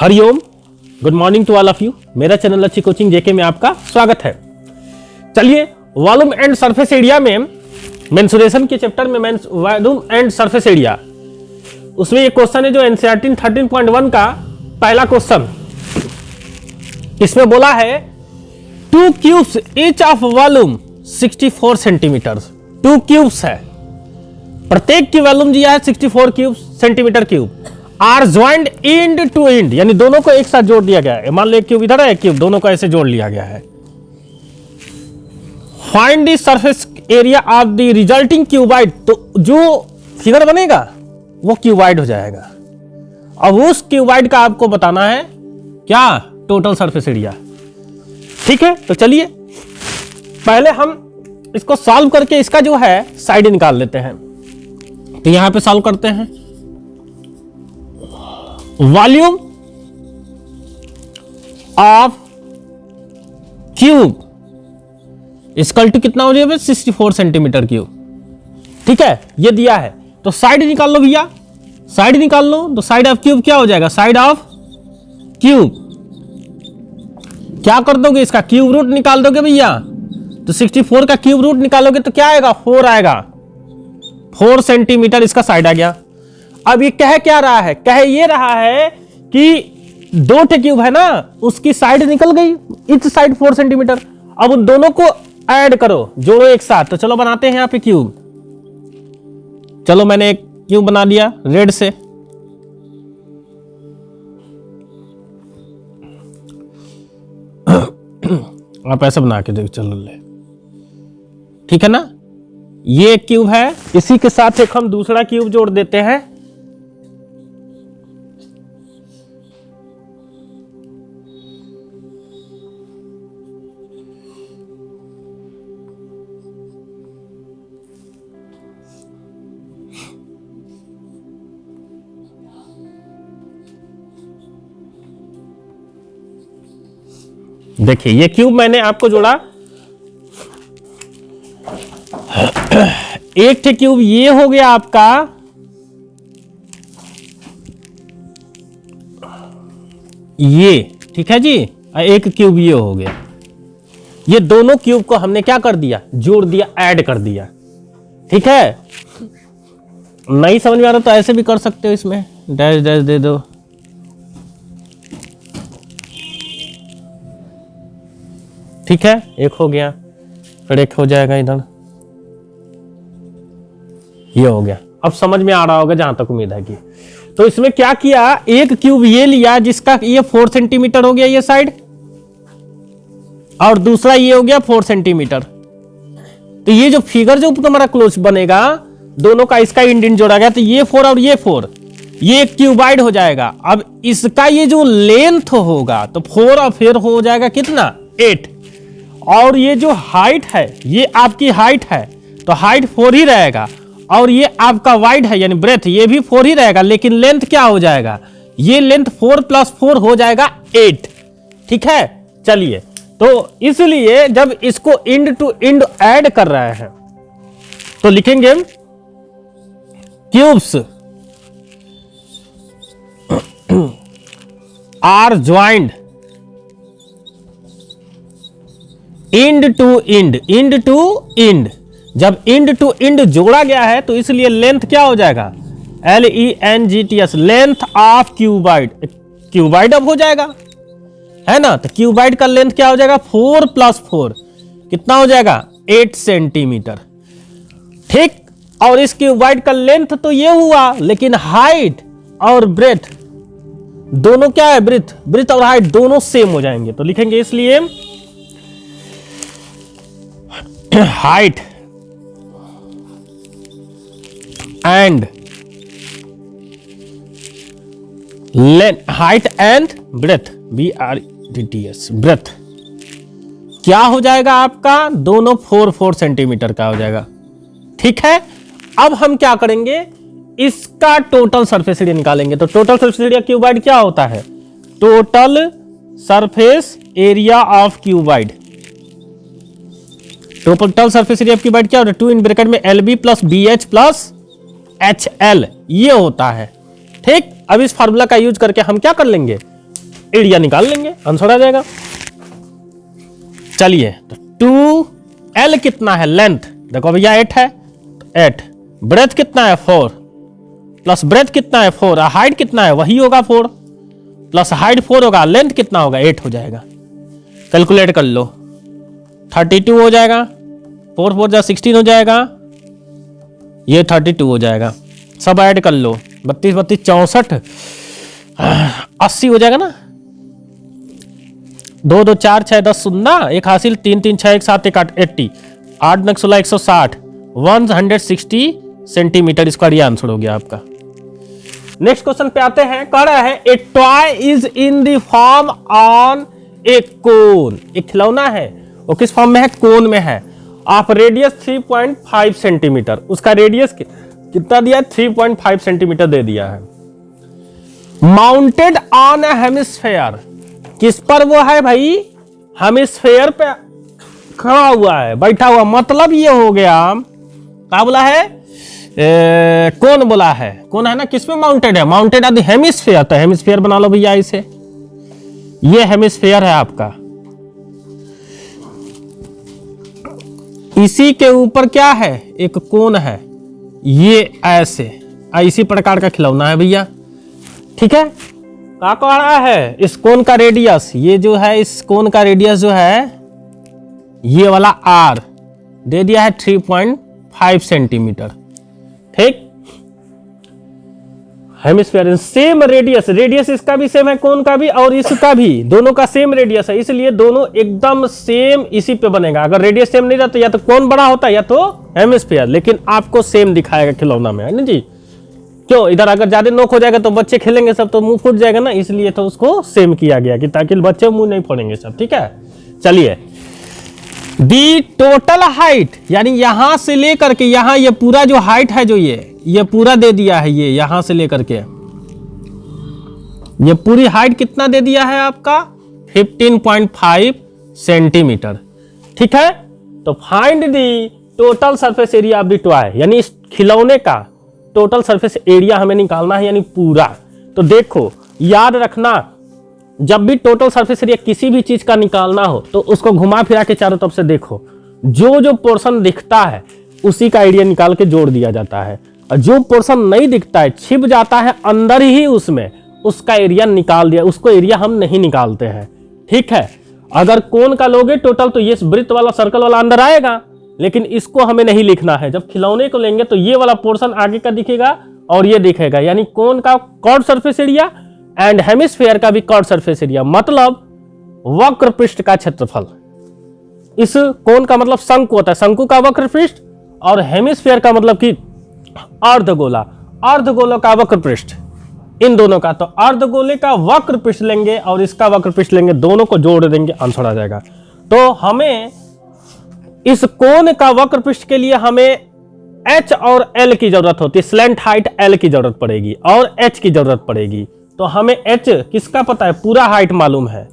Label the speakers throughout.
Speaker 1: Hariom, good morning to all of you. मेरा channel अच्छी coaching JK में आपका स्वागत है। चलिए, वॉल्यूम एंड सरफेस एरिया में मेंसुरेशन के चैप्टर में वॉल्यूम एंड सरफेस एरिया, उसमें एक क्वेश्चन है जो एनसीईआरटी 13.1 का पहला क्वेश्चन। इसमें बोला है 2 cubes each of volume 64 centimetre. 2 cubes है, प्रत्येक की वॉल्यूम दिया है 64 cube centimetre cube. Are joined end to end, यानी दोनों को एक साथ जोड़ दिया गया है। मान लो एक क्यूब इधर है, एक क्यूब, दोनों को ऐसे जोड़ लिया गया है। Find the surface area of the resulting cuboid, तो जो फिगर बनेगा वो क्यूबाइड हो जाएगा। अब उस क्यूबाइड का आपको बताना है क्या, टोटल सरफेस एरिया। ठीक है, तो चलिए पहले हम इसको सॉल्व करके इसका जो है साइड निकाल लेते हैं। तो यहां पे सॉल्व करते हैं। Volume of cube equal to कितना हो जाएगा, 64 सेंटीमीटर क्यूब। ठीक है, ये दिया है तो साइड निकाल लो भैया, साइड निकाल लो। तो साइड ऑफ क्यूब क्या हो जाएगा, साइड ऑफ क्यूब क्या कर दोगे, इसका क्यूब रूट निकाल दोगे भैया। तो 64 का क्यूब रूट निकालोगे तो क्या आएगा, 4 आएगा। 4 सेंटीमीटर इसका साइड आ गया। अब ये कह क्या रहा है, कह ये रहा है कि 2 क्यूब है ना, उसकी साइड निकल गई, इस साइड 4 सेंटीमीटर। अब उन दोनों को ऐड करो, जोड़ो एक साथ। तो चलो बनाते हैं यहां पे क्यूब। चलो मैंने एक क्यूब बना दिया रेड से। आप ऐसे बना के देखो, चलो ले, ठीक है ना। ये एक क्यूब है, इसी के साथ एक हम दूसरा क्यूब जोड़ देते हैं। देखिए ये क्यूब मैंने आपको जोड़ा। एक क्यूब ये हो गया आपका, ये ठीक है जी। एक क्यूब ये हो गया। ये दोनों क्यूब को हमने क्या कर दिया, जोड़ दिया, ऐड कर दिया। ठीक है, नहीं समझ में आ रहा तो ऐसे भी कर सकते हो, इसमें डैश डैश दे दो। ठीक है, एक हो गया, फिर एक हो जाएगा इधर, ये हो गया। अब समझ में आ रहा होगा जहां तक उम्मीद है कि। तो इसमें क्या किया, एक क्यूब ये लिया जिसका ये 4 सेंटीमीटर हो गया ये साइड, और दूसरा ये हो गया 4 सेंटीमीटर। तो ये जो फिगर जो तुम्हारा क्लोज बनेगा, दोनों का इसका इंड जोड़ा गया, तो ये 4 और ये 4, ये क्यूबाइड हो जाएगा। अब इसका ये जो लेंथ होगा तो 4 और फिर हो जाएगा कितना, 8। और ये जो हाइट है, ये आपकी हाइट है, तो हाइट 4 ही रहेगा। और ये आपका वाइड है यानी ब्रेथ, ये भी 4 ही रहेगा, लेकिन लेंथ क्या हो जाएगा, ये लेंथ 4 + 4 हो जाएगा 8। ठीक है, चलिए तो इसलिए जब इसको इंड टू इंड ऐड कर रहे हैं तो लिखेंगे cubes are joined end to end, end to end. जब इंड टू इंड जोड़ा गया है तो इसलिए लेंथ क्या हो जाएगा, LENGTH, length of cuboid. Cuboid अब हो जाएगा, है ना। तो क्यूबाइड का लेंथ क्या हो जाएगा, 4 + 4 कितना हो जाएगा, 8 सेंटीमीटर। ठीक, और इस क्यूबाइड का लेंथ तो ये हुआ, लेकिन हाइट और ब्रेथ दोनों क्या है, ब्रेथ और हाइट दोनों सेम हो जाएंगे। तो लिखेंगे इसलिए height and height and breadth, BRETH, breadth क्या हो जाएगा आपका, दोनों 4 सेंटीमीटर का हो जाएगा। ठीक है, अब हम क्या करेंगे, इसका टोटल सरफेस एरिया निकालेंगे। तो टोटल सरफेस एरिया क्यूबाइड क्या होता है, total surface area of cuboid. Total surface area of cuboid क्या होता है, 2 इन ब्रैकेट में LB + BH + HL, ये होता है। ठीक, अब इस फार्मूला का यूज करके हम क्या कर लेंगे, एरिया निकाल लेंगे, आंसर आ जाएगा। चलिए, तो 2L कितना है लेंथ, देखो भैया 8 है, 8, ब्रेथ कितना है 4, प्लस ब्रेथ कितना है 4, हाइट कितना है वही होगा 4, प्लस हाइट 4 होगा, लेंथ कितना होगा 8 हो जाएगा। कैलकुलेट कर लो, 32 हो जाएगा, 4 4 जा 16 हो जाएगा, ये 32 हो जाएगा। सब ऐड कर लो, 32 32 64 80 हो जाएगा ना। 2 2 4 6 10 शून्य, 1 हासिल, 3 3 6 1 7 1 8 80, 8 9 16 160, 160 सेंटीमीटर स्क्वायर, ये आंसर हो गया आपका। नेक्स्ट क्वेश्चन पे आते हैं, कह रहा है a toy is in the form on a cone, एक खिलौना है वो किस फॉर्म में है, कोन में है, ऑफ रेडियस 3.5 सेंटीमीटर, उसका रेडियस कितना दिया है 3.5 सेंटीमीटर दे दिया है। माउंटेड ऑन ए हेमिस्फेयर, किस पर वो है भाई, हेमिस्फेयर पे खड़ा हुआ है, बैठा हुआ, मतलब ये हो गया, क्या बोला है, कौन बोला है, कौन है ना, किस पे माउंटेड है, माउंटेड ऑन द हेमिस्फेयर, तो हेमिस्फेयर बना लो भैया इसे, ये हेमिस्फेयर है आपका। इसी के ऊपर क्या है, एक कोन है, ये ऐसे इसी प्रकार का खिलौना है भैया, ठीक है। क्या कह रहा है, इस कोन का रेडियस, ये जो है इस कोन का रेडियस जो है ये वाला R दे दिया है 3.5 सेंटीमीटर, ठीक। हेमिस्फीयर सेम रेडियस, रेडियस इसका भी सेम है, कोन का भी और इसका भी, दोनों का सेम रेडियस है, इसलिए दोनों एकदम सेम इसी पे बनेगा। अगर रेडियस सेम नहीं रहता या तो कोन बड़ा होता या तो हेमिस्फीयर, लेकिन आपको सेम दिखाएगा खिलौना में, है ना जी। क्यों, इधर अगर ज्यादा नोक हो जाएगा तो बच्चे खेलेंगे सब तो मुंह फूट जाएगा ना, इसलिए तो उसको सेम किया गया कि ताकि बच्चे मुंह नहीं फोड़ेंगे सब, ठीक है। चलिए, दी टोटल हाइट, यानी यहां से लेकर के यहां ये पूरा जो हाइट है जो ये पूरा दे दिया है, ये यहां से लेकर के ये पूरी हाइट कितना दे दिया है आपका 15.5 सेंटीमीटर, ठीक है। तो find the total surface area of the toy, यानी इस खिलौने का टोटल सरफेस एरिया हमें निकालना है, यानी पूरा। तो देखो याद रखना, जब भी टोटल सरफेस एरिया किसी भी चीज का निकालना हो तो उसको घुमा फिरा के चारों तरफ से देखो, जो जो पोर्शन दिखता है उसी का एरिया निकाल के जोड़ दिया जाता है, और जो पोर्शन नहीं दिखता है, छिप जाता है अंदर ही उसमें, उसका एरिया निकाल दिया, उसको एरिया हम नहीं निकालते हैं, ठीक है। अगर कोन का लोगे टोटल तो ये वृत्त वाला सर्कल वाला अंदर आएगा, लेकिन इसको हमें नहीं लिखना है। जब खिलौने को लेंगे तो ये वाला पोर्शन आगे का दिखेगा और ये दिखेगा, यानी कोन का curved surface area and hemisphere का भी कॉर्ड सरफेस एरिया, मतलब वक्र पृष्ठ का क्षेत्रफल। इस कोन का मतलब शंकु होता है, शंकु का वक्र पृष्ठ, और हेमिस्फीयर का मतलब कि अर्धगोला, अर्धगोला का वक्र पृष्ठ, इन दोनों का। तो अर्धगोले का वक्र पृष्ठ लेंगे और इसका वक्र पृष्ठ लेंगे, दोनों को जोड़ देंगे, आंसर आ जाएगा। तो हमें इस कोन का वक्र पृष्ठ के लिए हमें H और L की जरूरत होती है, स्लैंट हाइट L की जरूरत पड़ेगी और H की जरूरत पड़ेगी। तो हमें H किसका पता है, पूरा हाइट मालूम है,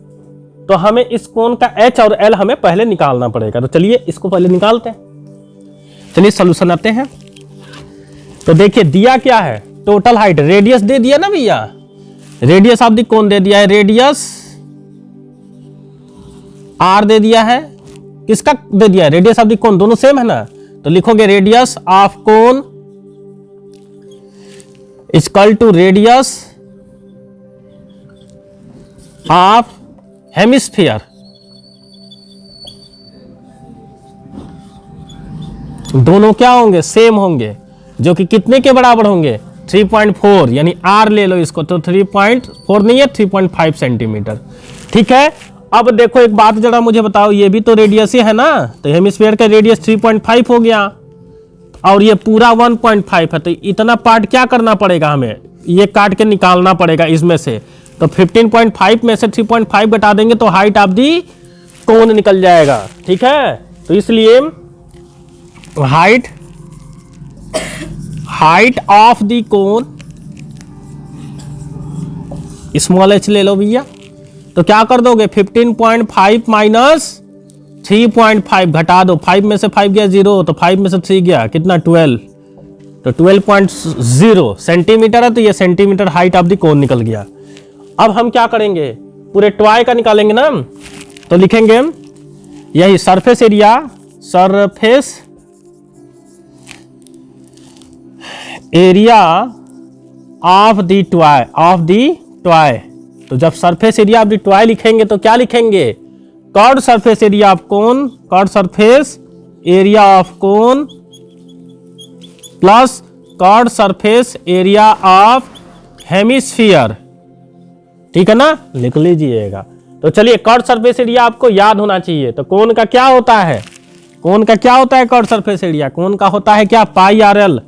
Speaker 1: तो हमें इस कोन का H और L हमें पहले निकालना पड़ेगा। तो चलिए इसको पहले निकालते हैं। चलिए सॉल्यूशन आते हैं। तो देखिए दिया क्या है, टोटल हाइट, रेडियस दे दिया ना भैया, रेडियस ऑफ द कोन दे दिया है, रेडियस R दे दिया है, किसका दे दिया है, रेडियस ऑफ द कोन, दोनों सेम है ना। तो लिखोगे radius of cone equal to radius of hemisphere, दोनों क्या होंगे, सेम होंगे, जो कि कितने के बराबर होंगे 3.4, यानी R ले लो इसको, तो 3.4 नहीं है 3.5 सेंटीमीटर, ठीक है। अब देखो एक बात जरा मुझे बताओ, ये भी तो रेडियस ही है ना, तो हेमिस्फीयर का रेडियस 3.5 हो गया और ये पूरा 1.5 है, तो इतना पार्ट क्या करना पड़ेगा, हमें ये काट के निकालना पड़ेगा इसमें से। तो 15.5 में से 3.5 घटा देंगे तो हाइट ऑफ दी कोन निकल जाएगा, ठीक है। तो इसलिए height of the cone small h ले लो भैया, तो क्या कर दोगे 15.5 माइनस 3.5 घटा दो, 5 में से 5 गया 0, तो 5 में से 3 गया कितना 12, तो 12.0 सेंटीमीटर है, तो ये centimetre height of the cone निकल गया। अब हम क्या करेंगे, पूरे टॉय का निकालेंगे ना हम, तो लिखेंगे हम यही surface area of the toy. तो जब surface area of the toy लिखेंगे तो क्या लिखेंगे? Curved surface area of cone, curved surface area of cone plus curved surface area of hemisphere. ठीक है ना, लिख लीजिएगा। तो चलिए, कर्व्ड सरफेस एरिया आपको याद होना चाहिए। तो कोन का क्या होता है? कोन का क्या होता है कर्व्ड सरफेस एरिया? कोन का होता है क्या? पाई आर एल।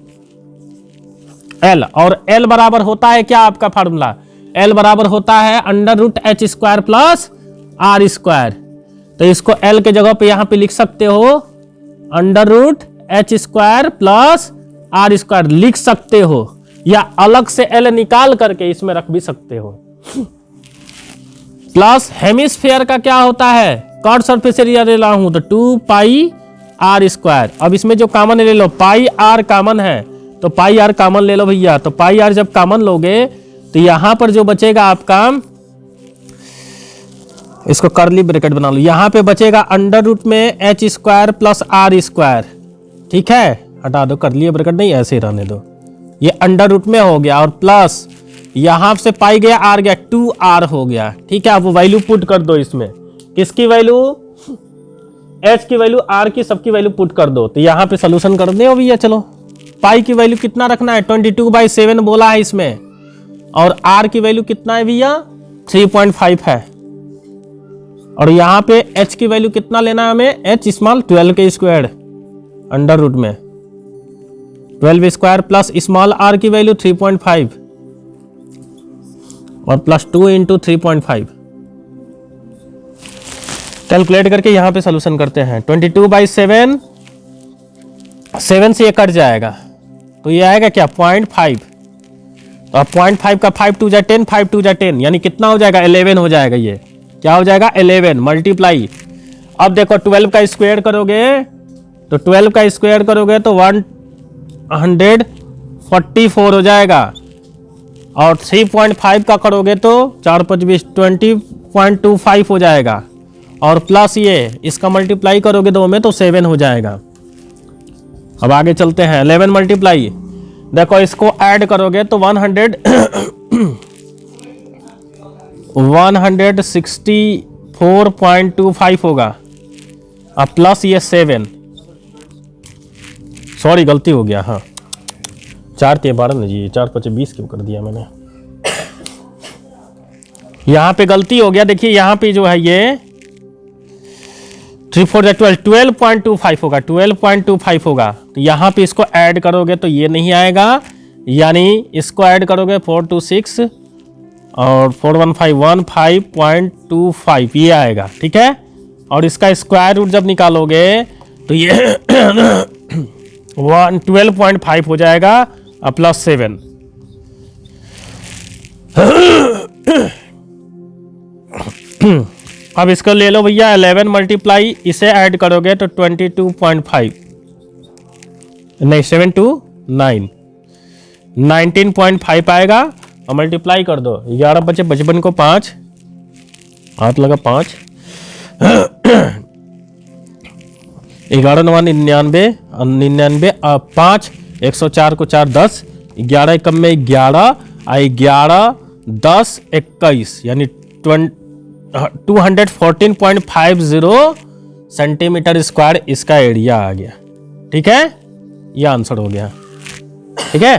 Speaker 1: एल और एल बराबर होता है क्या आपका फार्मूला? एल बराबर होता है √h² प्लस r²। तो इसको एल के जगह पे यहां पे लिख सकते हो √h² प्लस r² लिख सकते हो, या अलग से एल निकाल करके इसमें रख भी सकते हो। प्लस हेमिस्फीयर का क्या होता है? कर्व्ड सरफेस एरिया ले रहा हूं तो 2πr²। अब इसमें जो कॉमन ले लो, पाई आर कॉमन है तो पाई आर कॉमन ले लो भैया। तो पाई आर जब कॉमन लोगे तो यहां पर जो बचेगा आपका, इसको कर्ली ब्रैकेट बना लो, यहां पे बचेगा √ में h² प्लस r²। ठीक है, हटा दो, कर्ली ब्रैकेट नहीं, ऐसे ही रहने दो। ये √ में हो गया और प्लस यहां से पाई गया, आर गया, 2r हो गया। ठीक है, आप वैल्यू पुट कर दो इसमें। किसकी वैल्यू? h की वैल्यू, r की, सबकी वैल्यू पुट कर दो। तो यहां पे सोल्यूशन कर दे भैया। चलो, पाई की वैल्यू कितना रखना है? 22/7 बोला है इसमें। और r की वैल्यू कितना है भैया? 3.5 है। और यहां पे h की वैल्यू कितना लेना है हमें? h स्मॉल 12 के स्क्वायर √ में 12² प्लस स्मॉल r की वैल्यू 3.5 और प्लस 2 × 3.5। कैलकुलेट करके यहां पे सोल्यूशन करते हैं। 22/7, 7 से ये कट जाएगा तो ये आएगा क्या? 0.5। तो अब 0.5 का 5 2 जा 10, 5 2 जा 10, यानी कितना हो जाएगा? 11 हो जाएगा। ये क्या हो जाएगा? 11 मल्टीप्लाई। अब देखो 12 का स्क्वायर करोगे तो 12 का स्क्वायर करोगे तो 144 हो जाएगा। और 3.5 का करोगे तो 4 5 20, 20.25 हो जाएगा। और प्लस ये इसका मल्टीप्लाई करोगे 2 में तो 7 हो जाएगा। अब आगे चलते हैं। 11 मल्टीप्लाई, देखो इसको ऐड करोगे तो 164.25 होगा। अब प्लस ये 7, सॉरी गलती हो गया, हाँ 4 × 12 ना जी, 4 5 20 क्यों कर दिया मैंने? यहां पे गलती हो गया। देखिए यहां पे जो है ये 3 4 12, 12.25 होगा, 12.25 होगा। तो यहां पे इसको ऐड करोगे तो ये नहीं आएगा, यानी इसको ऐड करोगे 4 2 6 और 4 1 5 15.25 ये आएगा। ठीक है, और इसका स्क्वायर रूट जब निकालोगे तो ये 12.5 हो जाएगा और प्लस 7। अब इसको ले लो भैया 11 मल्टीप्लाई, इसे ऐड करोगे तो 22.5 नहीं 7 2 9 19.5 आएगा। और मल्टीप्लाई कर दो, 11 बचे 55 को 5 हाथ लगा 5 11 9 99 99 5 104 को 4 10 11 कम में 11 11 10 21 यानी 214.50 सेंटीमीटर स्क्वायर इसका एरिया आ गया। ठीक है, ये आंसर हो गया। ठीक है।